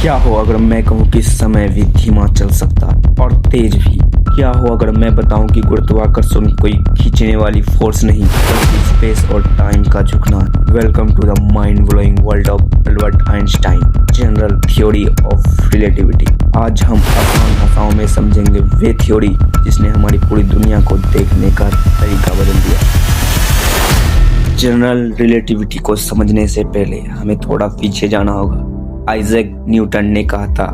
क्या हो अगर मैं कहूँ कि समय भी धीमा चल सकता है और तेज भी। क्या हो अगर मैं बताऊं कि गुरुत्वाकर्षण कोई खींचने वाली फोर्स नहीं बल्कि स्पेस और टाइम का झुकना है। Welcome to the mind blowing world of Albert Einstein, general theory of relativity. आज हम आसान भाषाओं में समझेंगे वे थ्योरी जिसने हमारी पूरी दुनिया को देखने का तरीका बदल दिया। जनरल रिलेटिविटी को समझने से पहले हमें थोड़ा पीछे जाना होगा। आइजैक न्यूटन ने कहा था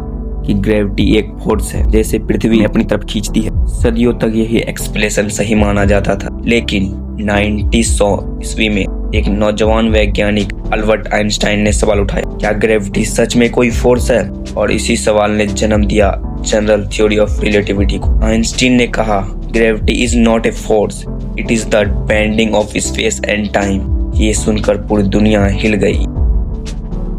कि ग्रेविटी एक फोर्स है जैसे पृथ्वी अपनी तरफ खींचती है। सदियों तक यही एक्सप्लेनेशन सही माना जाता था, लेकिन 1900 ईस्वी में एक नौजवान वैज्ञानिक अल्बर्ट आइंस्टाइन ने सवाल उठाया, क्या ग्रेविटी सच में कोई फोर्स है? और इसी सवाल ने जन्म दिया जनरल थ्योरी ऑफ रिलेटिविटी को। आइंस्टीन ने कहा, gravity is not a force, it is the bending of space and time. ये सुनकर पूरी दुनिया हिल गई।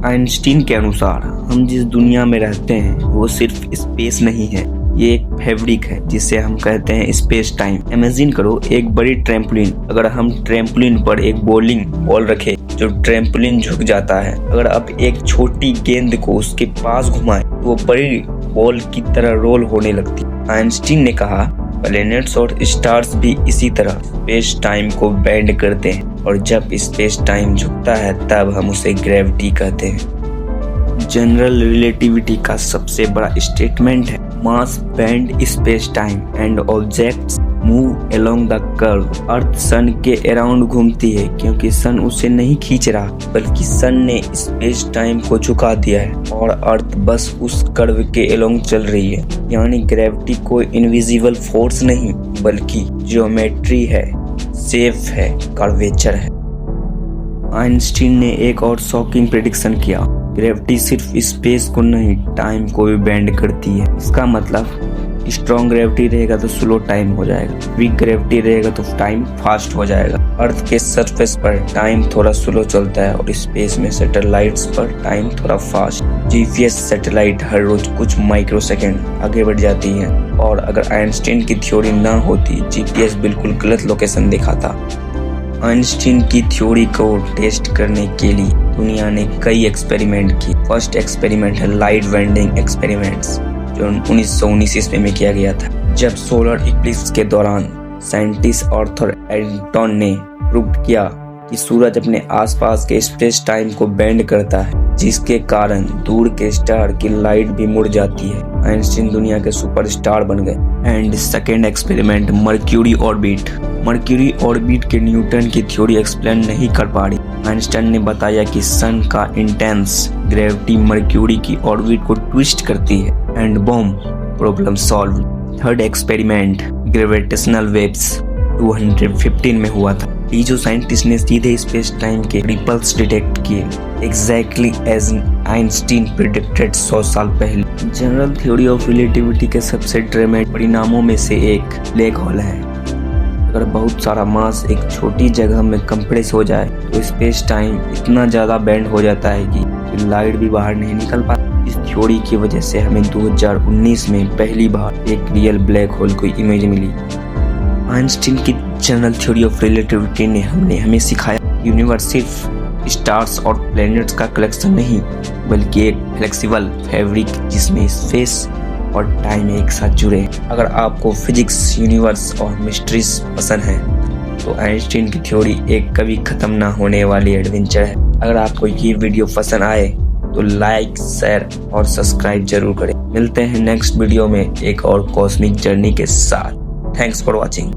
आइंस्टीन के अनुसार हम जिस दुनिया में रहते हैं वो सिर्फ स्पेस नहीं है, ये एक फैब्रिक है जिसे हम कहते हैं स्पेस टाइम। इमेजिन करो एक बड़ी ट्रैम्पोलिन, अगर हम ट्रैम्पोलिन पर एक बॉलिंग बॉल रखें जो ट्रैम्पोलिन झुक जाता है, अगर आप एक छोटी गेंद को उसके पास घुमाएं तो वो बड़ी बॉल की तरह रोल होने लगती है। आइंस्टीन ने कहा, प्लैनेट्स और स्टार्स भी इसी तरह स्पेस टाइम को बेंड करते हैं और जब स्पेस टाइम झुकता है तब हम उसे ग्रेविटी कहते हैं। जनरल रिलेटिविटी का सबसे बड़ा स्टेटमेंट है, mass bend space time and objects move along the curve. Earth sun के अराउंड घूमती है क्योंकि सन उसे नहीं खींच रहा, बल्कि सन ने स्पेस टाइम को झुका दिया है और अर्थ बस उस कर्व के अलोंग चल रही है। यानी ग्रेविटी कोई इनविजिबल फोर्स नहीं बल्कि ज्योमेट्री है, शेप है, कर्वेचर है। आइंस्टीन ने एक और शॉकिंग प्रेडिक्शन किया, ग्रेविटी सिर्फ स्पेस को नहीं टाइम को भी बेंड करती है। इसका मतलब स्ट्रॉन्ग ग्रेविटी रहेगा तो स्लो टाइम हो जाएगा, वीक ग्रेविटी रहेगा तो टाइम फास्ट हो जाएगा। अर्थ के सरफेस पर टाइम थोड़ा स्लो चलता है और स्पेस में सैटेलाइट्स पर टाइम थोड़ा फास्ट। जीपीएस सैटेलाइट हर रोज कुछ माइक्रोसेकंड आगे बढ़ जाती है और अगर आइंस्टीन की थ्योरी ना होती जीपीएस बिल्कुल गलत लोकेशन दिखाता। आइंस्टीन की थ्योरी को टेस्ट करने के लिए दुनिया ने कई एक्सपेरिमेंट की। फर्स्ट एक्सपेरिमेंट है लाइट बेंडिंग एक्सपेरिमेंट्स जो 1919 ईस्वी में किया गया था। जब सोलर इक्लिप्स के दौरान साइंटिस्ट आर्थर एडिंगटन ने प्रूव किया कि सूरज अपने आसपास के स्पेस टाइम को बेंड करता है, जिसके कारण दूर के स्टार की लाइट भी मुड़ जाती है। आइंस्टीन दुनिया के सुपरस्टार बन गए। And second experiment mercury orbit. Mercury orbit के न्यूटन की थ्योरी एक्सप्लेन नहीं कर पा रही। आइंस्टाइन ने बताया कि सन का इंटेंस ग्रेविटी मर्क्यूरी की ऑर्बिट को ट्विस्ट करती है and boom, problem solve. Third experiment gravitational waves 215 में हुआ था। ये जो साइंटिस्ट ने सीधे स्पेस टाइम के रिपल्स डिटेक्ट किए, एग्जैक्टली एज आइंस्टीन प्रेडिक्टेड 100 साल पहले। जनरल थ्योरी ऑफ रिलेटिविटी के सबसे ड्रामेटिक परिणामों में से एक ब्लैक होल है। अगर बहुत सारा मास एक छोटी जगह में कंप्रेस हो जाए तो स्पेस टाइम इतना ज्यादा बेंड हो जाता है कि लाइट भी बाहर नहीं निकल पाती। इस थ्योरी की वजह से हमें 2019 में पहली बार एक रियल ब्लैक होल की इमेज मिली। आइंस्टीन की जनरल थ्योरी ऑफ रिलेटिविटी ने हमें सिखाया यूनिवर्स सिर्फ स्टार्स और प्लैनेट्स का कलेक्शन नहीं बल्कि एक फ्लेक्सिबल फैब्रिक जिसमें स्पेस और टाइम एक साथ जुड़े। अगर आपको फिजिक्स, यूनिवर्स और मिस्ट्रीज पसंद है तो आइंस्टीन की थ्योरी एक कभी खत्म ना होने वाली एडवेंचर है। अगर आपको ये वीडियो पसंद आए तो लाइक, शेयर और सब्सक्राइब जरूर करें। मिलते हैं नेक्स्ट वीडियो में एक और कॉस्मिक जर्नी के साथ। Thanks for watching.